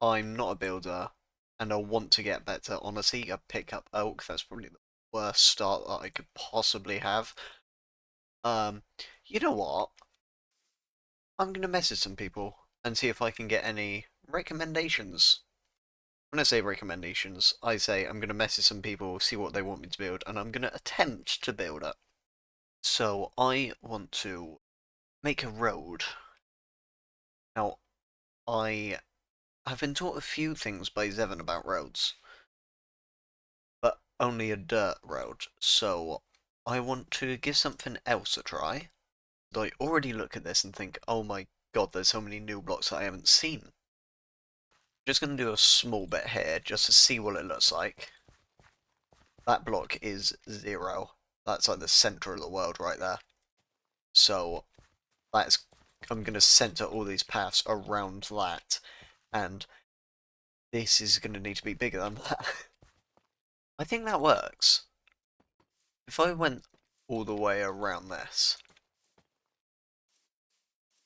I'm not a builder, and I want to get better. Honestly, I pick up oak. That's probably the worst start that I could possibly have. Um, you know what? I'm gonna message some people and see if I can get any recommendations. When I say recommendations, I say I'm gonna message some people, see what they want me to build, and I'm gonna attempt to build it. So I want to make a road. Now, I have been taught a few things by Zevon about roads, but only a dirt road. So I want to give something else a try. I already look at this and think, oh my god, there's so many new blocks that I haven't seen. Just going to do a small bit here just to see what it looks like. That block is 0. That's like the center of the world right there. So that's I'm going to center all these paths around that, and this is going to need to be bigger than that. I think that works. If I went all the way around this,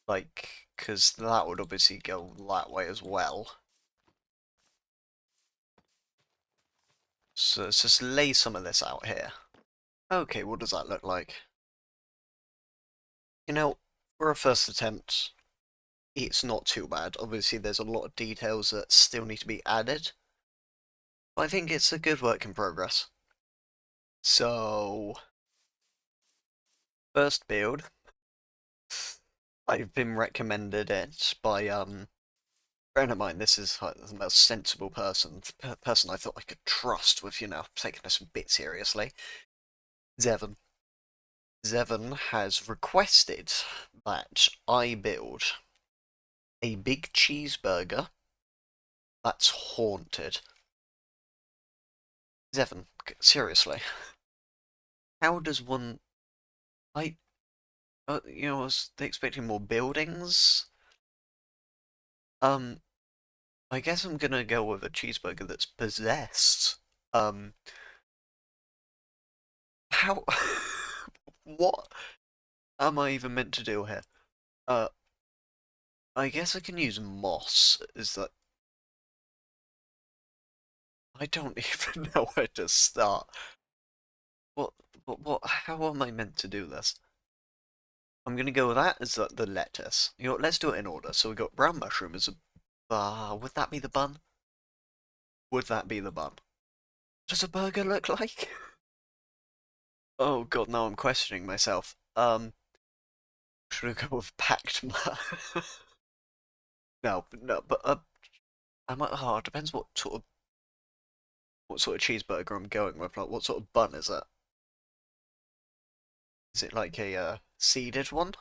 like, because that would obviously go that way as well. So let's just lay some of this out here. Okay, what does that look like? You know, for a first attempt, it's not too bad. Obviously, there's a lot of details that still need to be added, but I think it's a good work in progress. So, first build, I've been recommended it by a friend of mine. This is like the most sensible person I thought I could trust with, taking this a bit seriously. Zevon. Zevon has requested that I build a big cheeseburger that's haunted. Zevon, seriously, how does one? I, was they expecting more buildings? Um, I guess I'm gonna go with a cheeseburger that's possessed. Um, how? What am I even meant to do here? Uh, I guess I can use moss. Is that? I don't even know where to start. What? What? How am I meant to do this? I'm gonna go with that as the lettuce. You know what, let's do it in order. So we got brown mushroom as a would that be the bun? Would that be the bun? What does a burger look like? Oh god, now I'm questioning myself. Should I go with packed No, no, but I might. Oh, it depends what sort of cheeseburger I'm going with. Like, what sort of bun is it? Is it like a seeded one,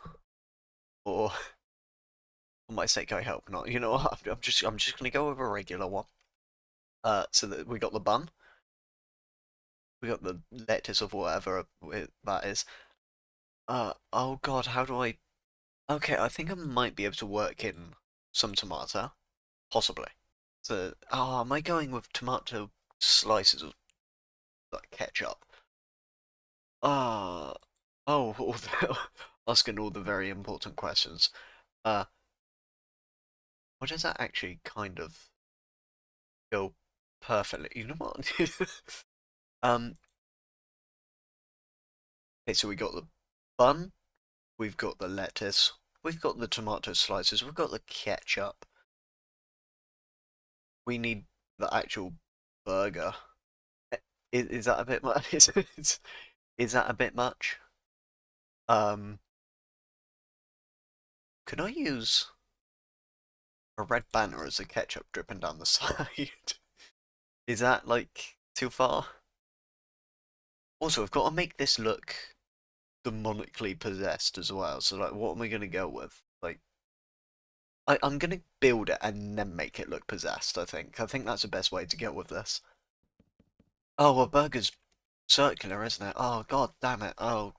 or for my sake, I hope not. You know what? I'm just gonna go with a regular one. So that we got the bun, we got the lettuce of whatever that is. Oh god, how do I? Okay, I think I might be able to work in some tomato, possibly. So, am I going with tomato slices of like ketchup? Ah, asking all the very important questions. Uh, what does that actually kind of go perfectly? You know what? Um, okay, so we got the bun, we've got the lettuce, we've got the tomato slices, we've got the ketchup. We need the actual burger. Is that a bit much? Is that a bit much? Um, could I use a red banner as a ketchup dripping down the side? Is that like too far? Also, I've got to make this look demonically possessed as well. So like, what am I gonna go with? Like, I'm gonna build it and then make it look possessed. I think that's the best way to go with this. Oh, a burger's circular, isn't it? Oh god, damn it. Oh,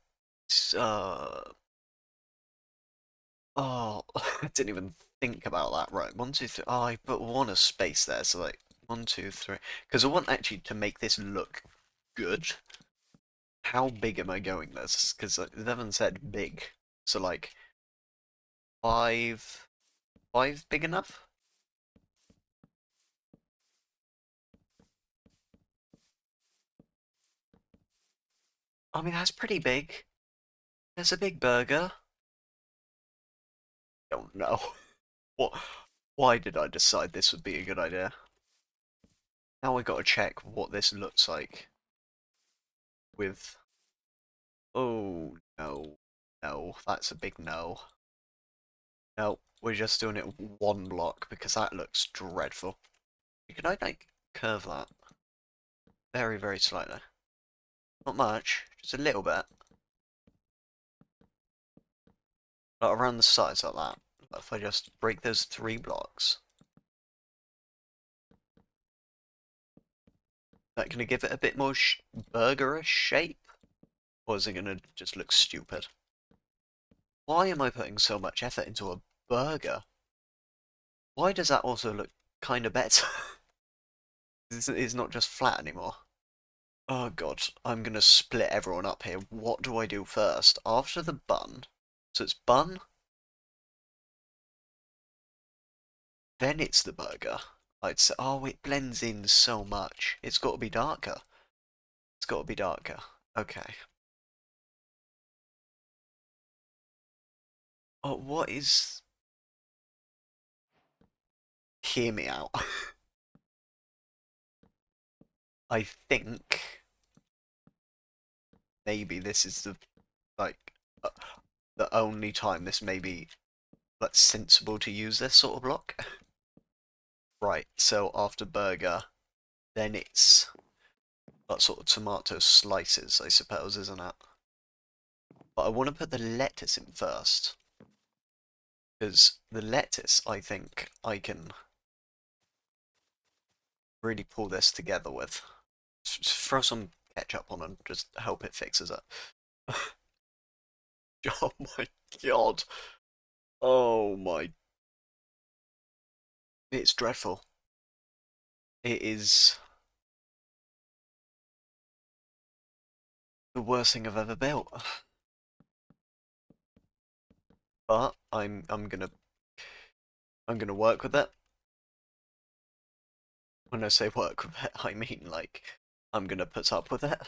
oh, I didn't even think about that. Right, one, two, three. Oh, I put one a space there, so like one, two, three. Because I want actually to make this look good. How big am I going this? Because Devon said big, so like five, five big enough? I mean, that's pretty big. That's a big burger. Don't know. What? Why did I decide this would be a good idea? Now I gotta check what this looks like with. Oh no, no, that's a big no. No, we're just doing it one block because that looks dreadful. Can I like curve that very, very slightly? Not much, just a little bit. Like around the sides like that. But if I just break those three blocks, that gonna give it a bit more burgerish shape? Or is it gonna just look stupid? Why am I putting so much effort into a burger? Why does that also look kinda better? It's not just flat anymore. Oh god, I'm gonna split everyone up here. What do I do first? After the bun, so it's bun, then it's the burger. I'd say, oh, it blends in so much. It's got to be darker. It's got to be darker. Okay. Oh, what is... Hear me out. I think maybe this is like, uh, the only time this may be, like, sensible to use this sort of block. Right, so after burger, then it's that sort of tomato slices, I suppose, isn't it? But I want to put the lettuce in first, because the lettuce, I think, I can really pull this together with. Just throw some ketchup on and just hope it fixes it. Oh my god. Oh my. It's dreadful. It is the worst thing I've ever built. But I'm gonna work with it. When I say work with it, I mean like I'm gonna put up with it.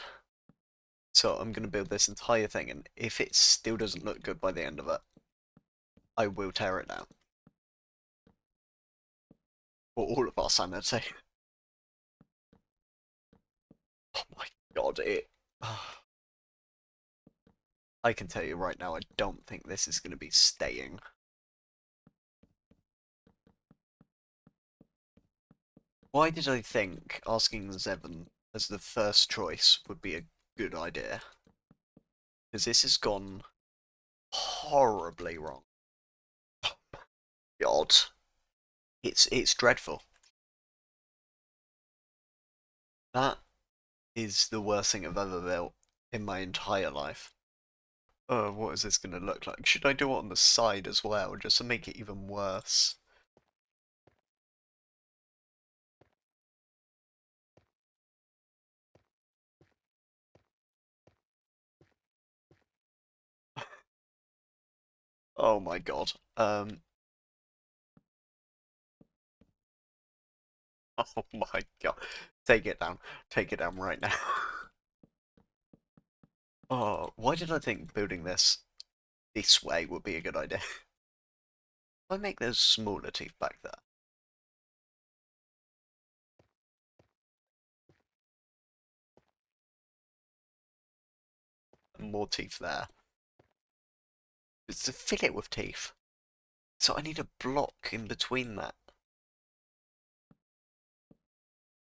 So I'm gonna build this entire thing, and if it still doesn't look good by the end of it, I will tear it down. For all of our sanity. Oh my god, it. I can tell you right now, I don't think this is gonna be staying. Why did I think asking Zevon as the first choice would be a good idea? Because this has gone horribly wrong. God, it's dreadful. That is the worst thing I've ever built in my entire life. What is this gonna look like? Should I do it on the side as well, just to make it even worse? Oh my god. Oh my god. Take it down. Take it down right now. Oh, why did I think building this way would be a good idea? If I make those smaller teeth back there. And more teeth there. It's to fill it with teeth. So I need a block in between that.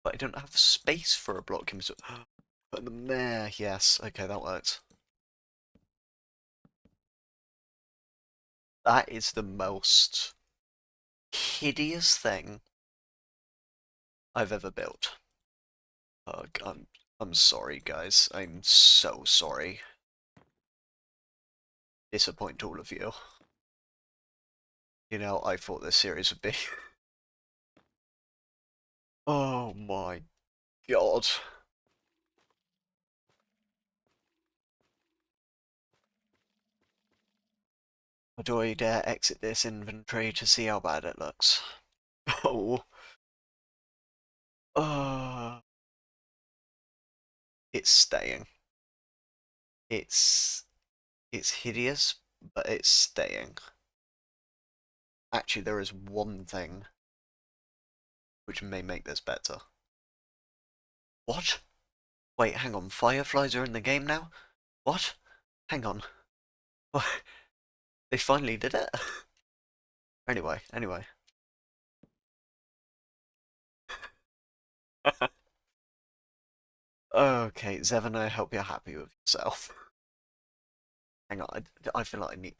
But I don't have space for a block in between. Put them there. Yes. Okay, that works. That is the most hideous thing I've ever built. I'm sorry, guys. I'm so sorry. Disappoint all of you. You know, I thought this series would be. Oh my god. Do I dare exit this inventory to see how bad it looks? Oh. Uh, it's staying. It's it's hideous, but it's staying. Actually, there is one thing which may make this better. What? Wait, hang on. Fireflies are in the game now? What? Hang on. What? They finally did it? Anyway. Okay, Zevon, I hope you're happy with yourself. Hang on, I feel like I need.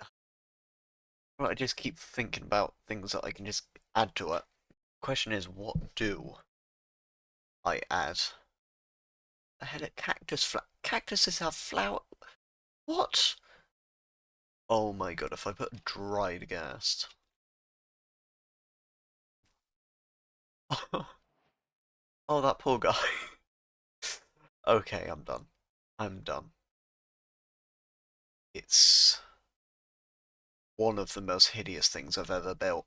Well, I just keep thinking about things that I can just add to it. Question is, what do I add? I had a cactus. Cactuses have flower. What? Oh my god! If I put dried ghast. Oh, that poor guy. Okay, I'm done. I'm done. It's one of the most hideous things I've ever built,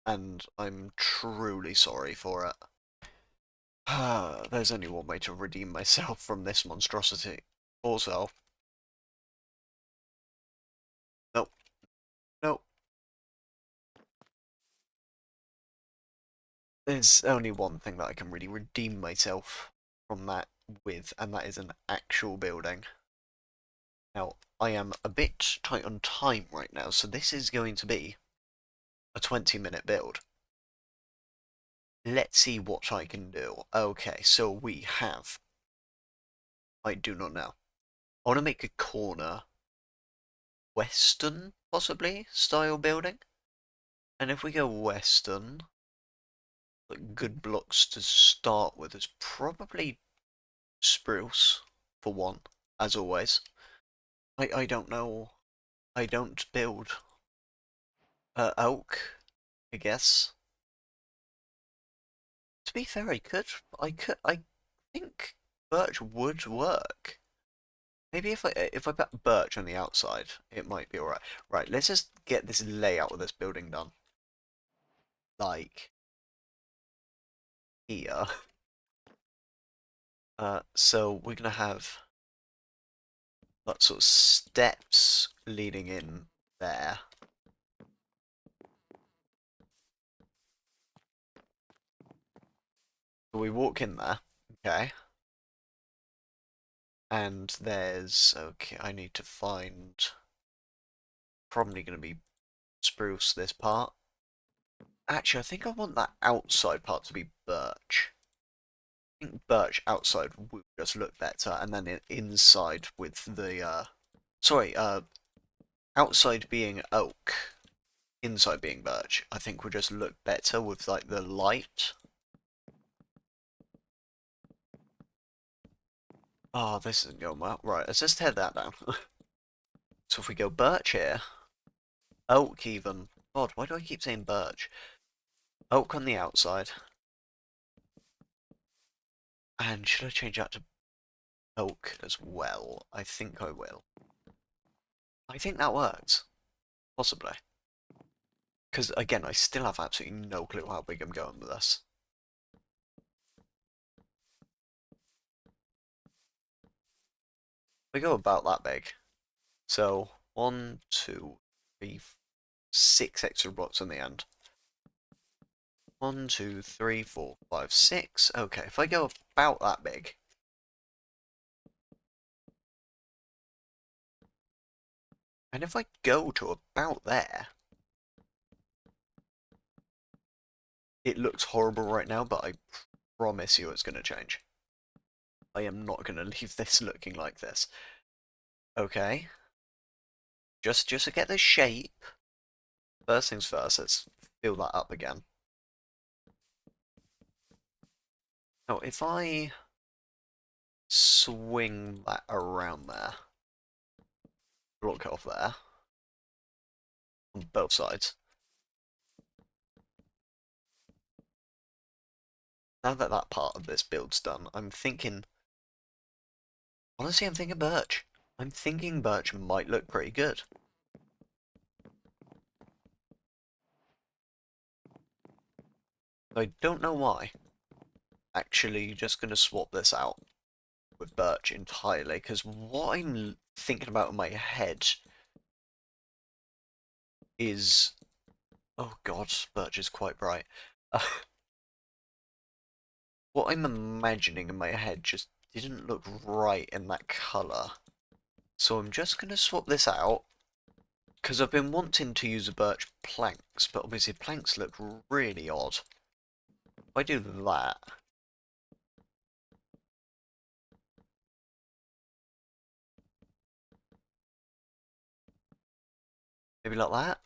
and I'm truly sorry for it. There's only one way to redeem myself from this monstrosity. Also, nope, nope. There's only one thing that I can really redeem myself from that with, and that is an actual building. Now, I am a bit tight on time right now, so this is going to be a 20-minute build. Let's see what I can do. Okay, so we have... I do not know. I want to make a corner western, possibly, style building. And if we go western, like good blocks to start with is probably spruce, for one, as always. I don't know. I don't build oak, I guess. To be fair, I think birch would work. Maybe if I put birch on the outside, it might be alright. Right, let's just get this layout of this building done. Like here. So we're gonna have that sort of steps leading in there. So we walk in there, okay, and there's okay. I need to find probably gonna be spruce this part. Actually, I think I want that outside part to be birch. I think birch outside would just look better, and then inside with the sorry, outside being oak, inside being birch. I think would just look better with like the light. Oh, this isn't going well. Right, let's just tear that down. So if we go birch here, oak even. God, why do I keep saying birch? Oak on the outside. And should I change that to oak as well? I think I will. I think that works. Possibly. Because, again, I still have absolutely no clue how big I'm going with this. We go about that big. So, 1, 2, 3, 6 extra blocks on the end. 1, 2, 3, 4, 5, 6. Okay, if I go about that big. And if I go to about there. It looks horrible right now, but I promise you it's going to change. I am not going to leave this looking like this. Okay. Just to get the shape. First things first, let's fill that up again. Now, if I swing that around there, block it off there, on both sides. Now that that part of this build's done, I'm thinking, honestly, I'm thinking birch. I'm thinking birch might look pretty good. I don't know why. Actually, just going to swap this out with birch entirely, because what I'm thinking about in my head is, oh god, birch is quite bright. Uh, what I'm imagining in my head just didn't look right in that colour. So I'm just going to swap this out, because I've been wanting to use a birch planks, but obviously planks look really odd. If I do that, maybe like that,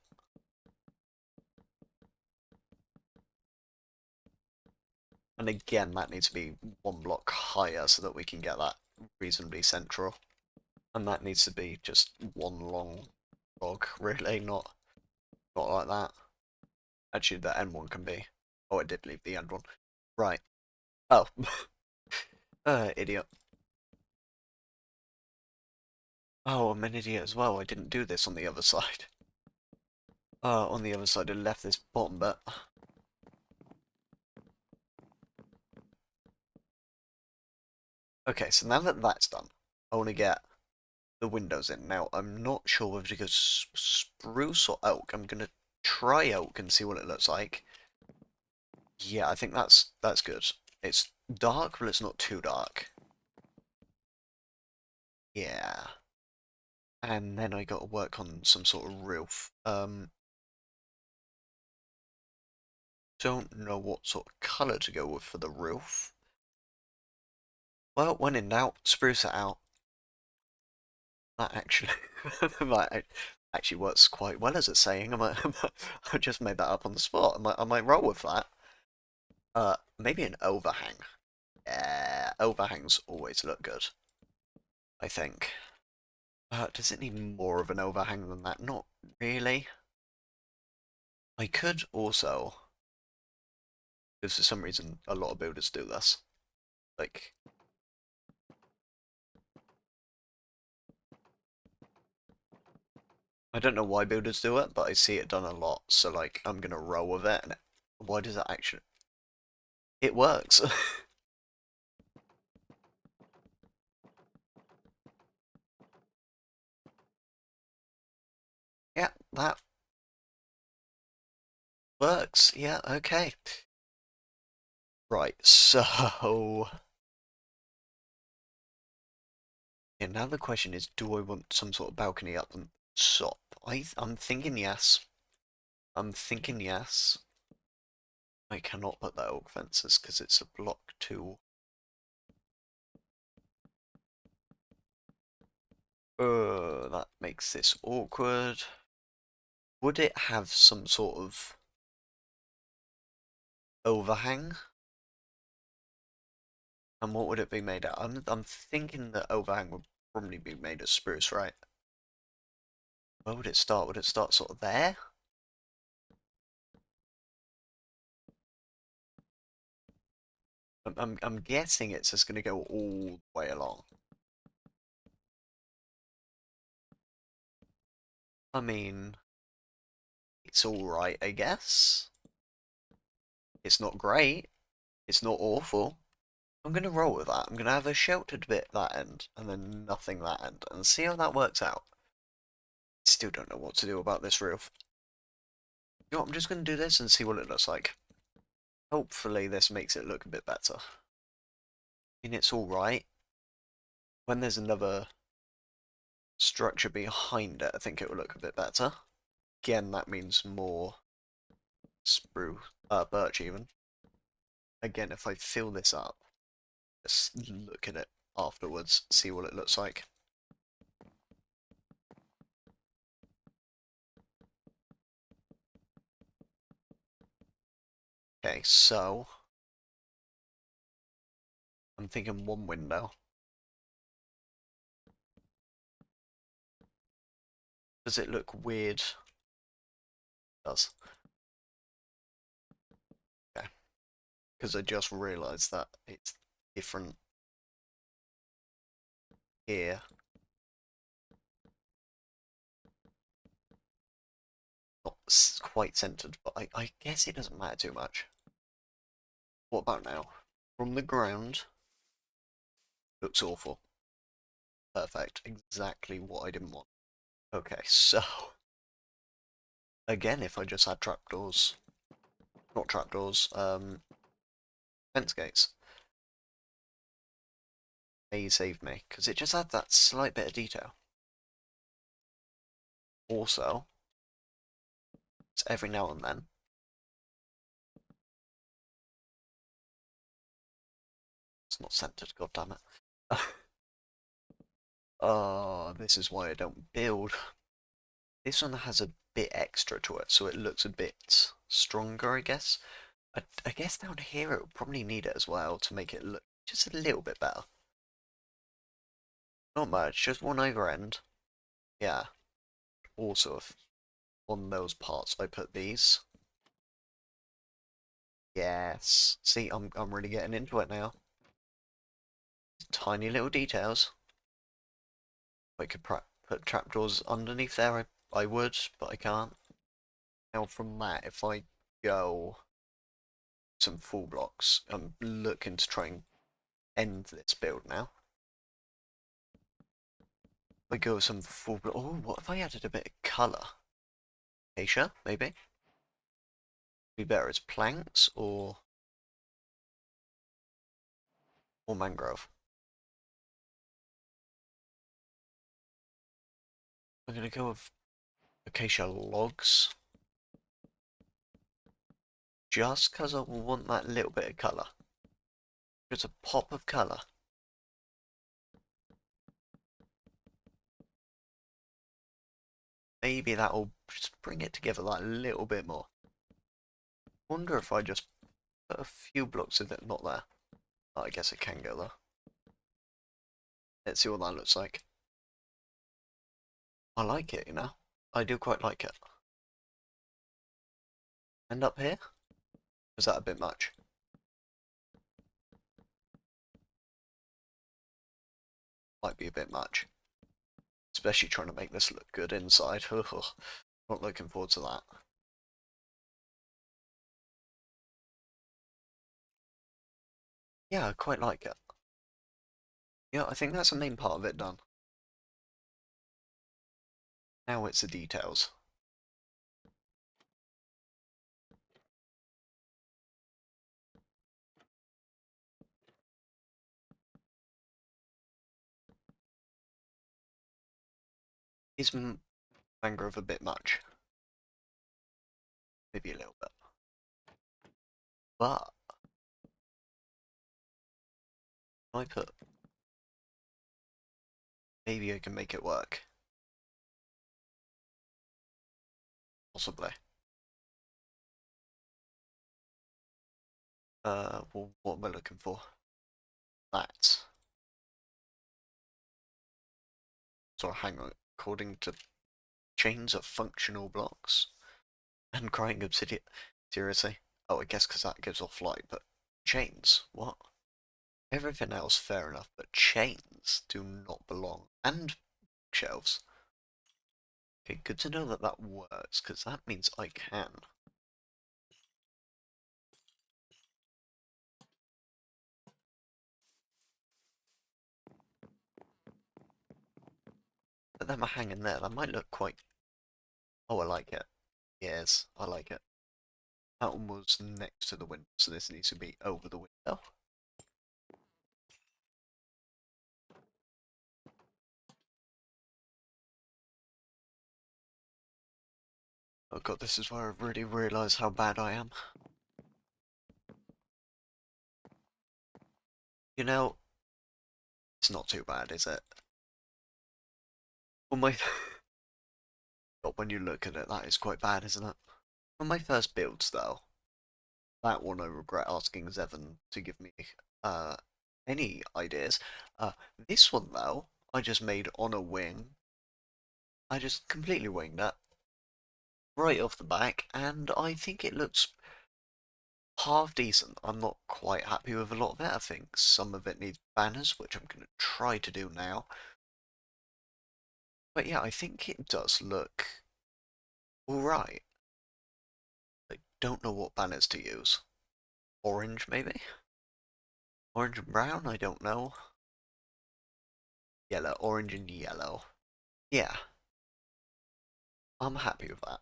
and again that needs to be one block higher so that we can get that reasonably central. And that needs to be just one long log, really, not like that. Actually, the end one can be. Oh, I did leave the end one. Right. Oh. Idiot. Oh, I'm an idiot as well. I didn't do this on the other side. On the other side, I left this bottom bit. Okay, so now that that's done, I want to get the windows in. Now, I'm not sure whether to go spruce or oak. I'm going to try oak and see what it looks like. Yeah, I think that's good. It's dark, but it's not too dark. Yeah. And then I got to work on some sort of roof. Don't know what sort of colour to go with for the roof. Well, when in doubt, spruce it out. That actually, that actually works quite well as a saying. I just made that up on the spot. I might roll with that. Maybe an overhang. Yeah, overhangs always look good, I think. Does it need more of an overhang than that? Not really. I could also, because for some reason a lot of builders do this. Like, I don't know why builders do it, but I see it done a lot. So like, I'm gonna roll with it. And why does it actually? It works. Yeah, that works. Yeah, okay. Right. So, yeah, now the question is, do I want some sort of balcony up the top? I'm thinking yes. I'm thinking yes. I cannot put that oak fences because it's a block too. That makes this awkward. Would it have some sort of overhang? And what would it be made out? I'm thinking the overhang would probably be made of spruce, right? Where would it start? Would it start sort of there? I'm guessing it's just going to go all the way along. I mean, it's all right, I guess. It's not great. It's not awful. I'm going to roll with that. I'm going to have a sheltered bit that end, and then nothing that end, and see how that works out. Still don't know what to do about this roof. You know what, I'm just going to do this and see what it looks like. Hopefully this makes it look a bit better. I mean, it's all right. When there's another structure behind it, I think it will look a bit better. Again, that means more birch even. Again, if I fill this up, just look at it afterwards, see what it looks like. Okay, so I'm thinking one window. Does it look weird? It does. Okay, because I just realised that it's different here. Not quite centered, but I guess it doesn't matter too much. What about now? From the ground, looks awful. Perfect. Exactly what I didn't want. Okay, so again, if I just had trapdoors, not trapdoors, fence gates, may save me because it just had that slight bit of detail. Also, it's every now and then. It's not centered. God damn it. Oh, this is why I don't build. This one has a bit extra to it, so it looks a bit stronger, I guess. I guess down here it would probably need it as well to make it look just a little bit better. Not much, just one over end. Yeah. Also, if on those parts I put these. Yes. See, I'm really getting into it now. Tiny little details. If I could put trapdoors underneath there, I would, but I can't. Now from that, if I go some full blocks, I'm looking to try and end this build now. If I go some full block, oh, what if I added a bit of colour? Acacia, maybe? Be better as planks or mangrove. I'm gonna go with acacia logs. Just because I want that little bit of colour. Just a pop of colour. Maybe that'll just bring it together that little bit more. Wonder if I just put a few blocks of it not there. Oh, I guess it can go there. Let's see what that looks like. I like it, you know. I do quite like it. And up here? Is that a bit much? Might be a bit much. Especially trying to make this look good inside. Not looking forward to that. Yeah, I quite like it. Yeah, I think that's the main part of it done. Now it's the details. Is mangrove a bit much? Maybe a little bit. But I put maybe I can make it work. Possibly. Well, what am I looking for? That. So hang on. According to chains of functional blocks and crying obsidian. Seriously? Oh, I guess because that gives off light, but chains? What? Everything else fair enough, but chains do not belong. And shelves. Okay, good to know that that works, because that means I can. But them are hanging there. That might look quite. Oh, I like it. Yes, I like it. That one was next to the window, so this needs to be over the window. Oh god, this is where I really realise how bad I am. You know, it's not too bad, is it? Well, my but when you look at it, that is quite bad, isn't it? On my first builds, though, that one I regret asking Zevon to give me uh, any ideas. This one, though, I just made on a wing. I just completely winged it right off the back, and I think it looks half decent. I'm not quite happy with a lot of it. I think some of it needs banners, which I'm going to try to do now. But yeah, I think it does look alright. I don't know what banners to use. Orange, maybe? Orange and brown? I don't know. Yellow, orange and yellow. Yeah, I'm happy with that.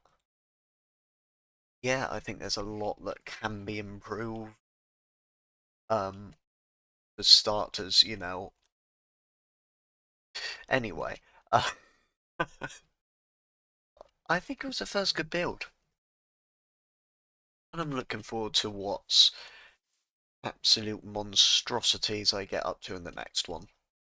Yeah, I think there's a lot that can be improved. Um, for starters, Anyway, uh, I think it was the first good build, and I'm looking forward to what absolute monstrosities I get up to in the next one.